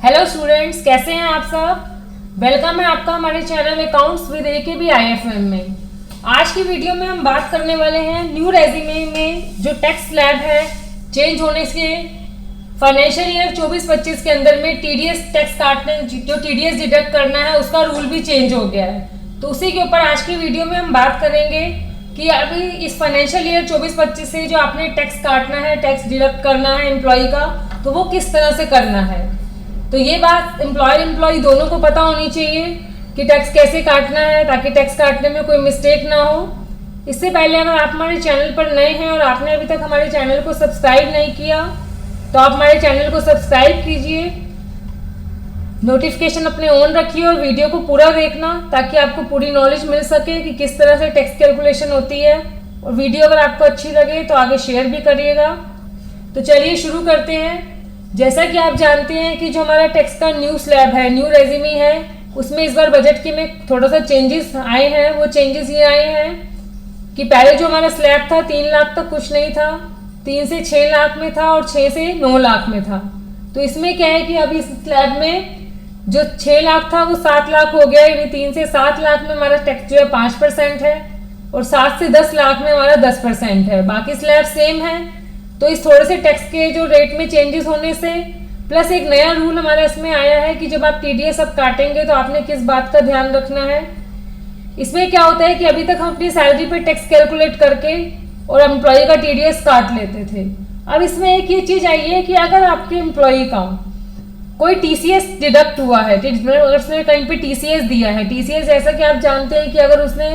Hello students, कैसे हैं आप सब। वेलकम है आपका हमारे channel accounts with AKB IFM में। आज की वीडियो में हम बात करने वाले हैं न्यू रेज्यूमे में जो टैक्स स्लैब है चेंज होने से फाइनेंशियल ईयर 24-25 के अंदर में TDS टैक्स काटने जो TDS डिडक्ट करना है उसका रूल भी चेंज हो गया है। तो उसी के ऊपर आज की वीडियो में हम बात करेंगे कि अभी इस फाइनेंशियल ईयर 24-25 से जो आपने टैक्स काटना है, टैक्स डिडक्ट करना है एम्प्लॉय का, तो वो किस तरह से करना है। तो ये बात एम्प्लॉय दोनों को पता होनी चाहिए कि टैक्स कैसे काटना है ताकि टैक्स काटने में कोई मिस्टेक ना हो। इससे पहले अगर आप हमारे चैनल पर नए हैं और आपने अभी तक हमारे चैनल को सब्सक्राइब नहीं किया तो आप हमारे चैनल को सब्सक्राइब कीजिए, नोटिफिकेशन अपने ऑन रखिए और वीडियो को पूरा देखना ताकि आपको पूरी नॉलेज मिल सके कि किस तरह से टैक्स कैलकुलेशन होती है। और वीडियो अगर आपको अच्छी लगे तो आगे शेयर भी करिएगा। तो चलिए शुरू करते हैं। जैसा कि आप जानते हैं कि जो हमारा टैक्स का न्यू स्लैब है, न्यू रेज्यूमे है, उसमें इस बार बजट के में थोड़ा सा चेंजेस आए हैं। वो चेंजेस ये आए हैं कि पहले जो हमारा स्लैब था 3 लाख तक कुछ नहीं था, 3 से 6 लाख में था और 6 से 9 लाख में था। तो इसमें क्या है कि अभी इस स्लैब में जो 6 लाख था वो 7 लाख हो गया, यानी 3 से 7 लाख में हमारा टैक्स जो है 5% है और 7 से 10 लाख में हमारा 10% है। बाकी स्लैब सेम है। तो इस थोड़े से टैक्स के जो रेट में चेंजेस होने से प्लस एक नया रूल हमारा इसमें आया है कि जब आप TDS अब काटेंगे तो आपने किस बात का ध्यान रखना है। इसमें क्या होता है कि अभी तक हम अपनी सैलरी पे टैक्स कैलकुलेट करके और एम्प्लॉय का TDS काट लेते थे। अब इसमें एक ये चीज आई है कि अगर आपके एम्प्लॉय का कोई TCS डिडक्ट हुआ है, अगर उसने कहीं पे TCS दिया है, TCS जैसा कि आप जानते हैं कि अगर उसने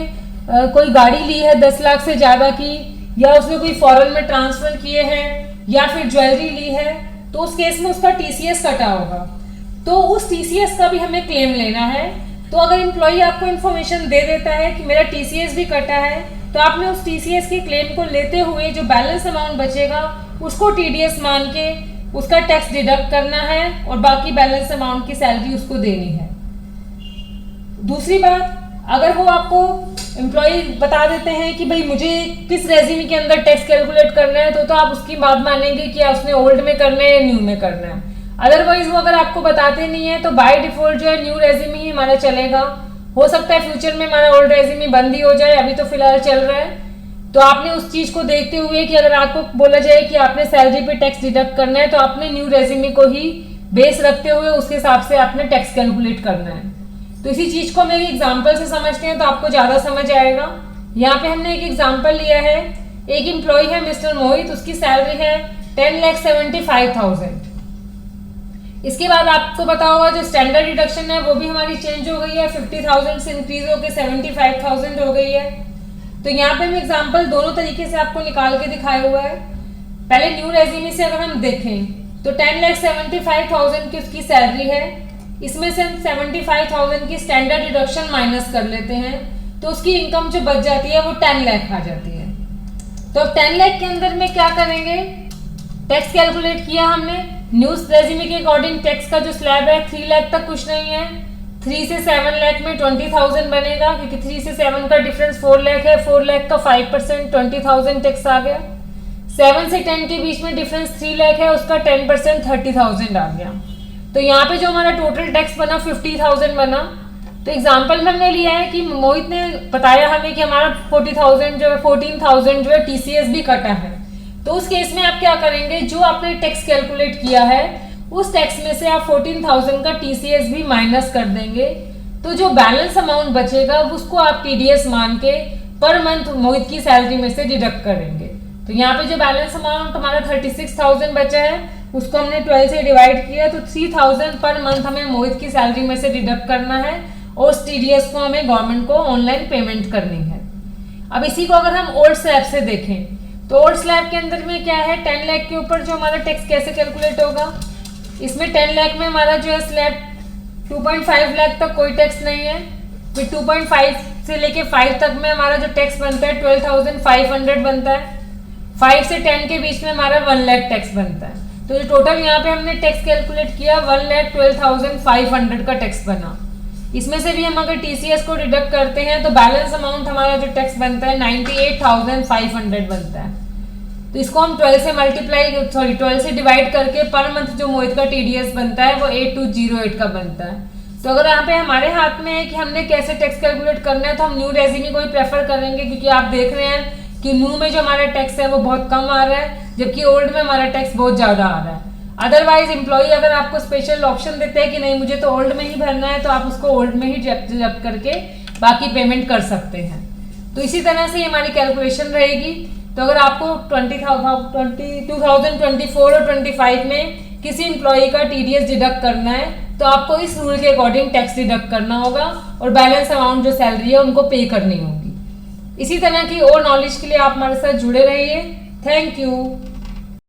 कोई गाड़ी ली है 10 लाख से ज्यादा की, या उसने कोई फॉरेन में ट्रांसफर किए हैं या फिर ज्वेलरी ली है, तो उस केस में उसका TCS कटा होगा। तो उस TCS का भी हमें क्लेम लेना है। तो अगर एम्प्लॉय आपको इन्फॉर्मेशन दे देता है कि मेरा TCS भी कटा है, तो आपने उस TCS के क्लेम को लेते हुए जो बैलेंस अमाउंट बचेगा उसको TDS मान के उसका टैक्स डिडक्ट करना है और बाकी बैलेंस अमाउंट की सैलरी उसको देनी है। दूसरी बात, अगर वो आपको एम्प्लॉय बता देते हैं कि भाई मुझे किस रेज्यूमे के अंदर टैक्स कैलकुलेट करना है, तो आप उसकी बात मानेंगे कि उसने ओल्ड में करना है या न्यू में करना है। अदरवाइज वो अगर आपको बताते नहीं है तो बाय डिफॉल्ट जो है न्यू रेज्यूमे ही हमारा चलेगा। हो सकता है फ्यूचर में हमारा ओल्ड रेज्यूमे बंद ही हो जाए, अभी तो फिलहाल चल रहा है। तो आपने उस चीज को देखते हुए कि अगर आपको बोला जाए कि आपने सैलरी पे टैक्स डिडक्ट करना है तो आपने न्यू रेज्यूमे को ही बेस रखते हुए उसके हिसाब से आपने टैक्स कैलकुलेट करना है। तो इसी चीज को हम एक एग्जाम्पल से समझते हैं तो आपको ज्यादा समझ आएगा। यहाँ पे हमने एक एग्जाम्पल लिया है। एक एम्प्लॉय है मिस्टर मोहित, उसकी सैलरी है 10,75,000। इसके बाद आपको पता होगा जो स्टैंडर्ड डिडक्शन है वो भी हमारी चेंज हो गई है, 50,000 से इंक्रीज होकर 75,000 हो गई है। तो यहाँ पे हम एग्जाम्पल दोनों तरीके से आपको निकाल के दिखाया हुआ है। पहले न्यू रेज्यूमे से अगर हम देखें तो 10,75,000 की उसकी सैलरी है, इसमें से 75,000 की स्टैंडर्ड डिडक्शन माइनस कर लेते हैं तो उसकी इनकम जो बच जाती है वो 10 लाख आ जाती है। तो अब 10 लाख के अंदर में क्या करेंगे, टैक्स कैलकुलेट किया हमने न्यू रेज्यूमे के अकॉर्डिंग। टैक्स का जो स्लैब है 3 लाख तक कुछ नहीं है, 3 से 7 लाख में 20,000 बनेगा क्योंकि 3 से 7 का डिफरेंस 4 लाख है। 4 लाख का 5% 20,000 टैक्स आ गया। 7 से 10 के बीच में डिफरेंस 3 लाख है, उसका 10% 30,000 आ गया। तो यहाँ पे जो हमारा टोटल टैक्स बना 50,000 बना। तो एग्जाम्पल में हमने लिया है कि मोहित ने बताया हमें कि हमारा 14,000 जो है TCS भी कटा है। तो उस केस में आप क्या करेंगे, जो आपने टैक्स कैलकुलेट किया है उस टैक्स में से आप 14,000 का TCS भी माइनस कर देंगे। तो जो बैलेंस अमाउंट बचेगा उसको आप TDS मान के पर मंथ मोहित की सैलरी में से डिडक्ट करेंगे। तो यहाँ पे जो बैलेंस अमाउंट हमारा 36,000 बचा है उसको हमने 12 से डिवाइड किया, तो 3,000 पर मंथ हमें मोहित की सैलरी में से डिडक्ट करना है और उस TDS को हमें गवर्नमेंट को ऑनलाइन पेमेंट करनी है। अब इसी को अगर हम ओल्ड स्लैब से देखें तो ओल्ड स्लैब के अंदर में क्या है, 10 लाख के ऊपर जो हमारा टैक्स कैसे कैलकुलेट होगा, इसमें 10 लाख में हमारा जो है स्लैब 2.5 लाख तक कोई टैक्स नहीं है। फिर 2.5 से लेके 5 तक में हमारा जो टैक्स बनता है 12,500 बनता है। 5 से 10 के बीच में हमारा 1 लाख टैक्स बनता है। तो जो टोटल यहाँ पे हमने टैक्स कैलकुलेट किया 1,12,500 का टैक्स बना। इसमें से भी हम अगर TCS को डिडक्ट करते हैं तो बैलेंस अमाउंट हमारा जो टैक्स बनता है 98,500 बनता है। तो इसको हम 12 से डिवाइड करके पर मंथ जो मोहित का टीडीएस बनता है वो 8208 का बनता है। तो अगर यहाँ पे हमारे हाथ में है कि हमने कैसे टैक्स कैलकुलेट करना है, तो हम न्यू रेज़्यूमे को ही प्रेफर करेंगे, क्योंकि आप देख रहे हैं कि न्यू में जो हमारा टैक्स है वो बहुत कम आ रहा है, जबकि ओल्ड में हमारा टैक्स बहुत ज़्यादा आ रहा है। अदरवाइज एम्प्लॉय अगर आपको स्पेशल ऑप्शन देते हैं कि नहीं मुझे तो ओल्ड में ही भरना है, तो आप उसको ओल्ड में ही जब्त करके बाकी पेमेंट कर सकते हैं। तो इसी तरह से हमारी कैलकुलेशन रहेगी। तो अगर आपको 2024 और 25 में किसी एम्प्लॉय का टीडीएस डिडक्ट करना है, तो आपको इस रूल के अकॉर्डिंग टैक्स डिडक्ट करना होगा और बैलेंस अमाउंट जो सैलरी है उनको पे करनी होगी। इसी तरह की और नॉलेज के लिए आप हमारे साथ जुड़े रहिए। Thank you.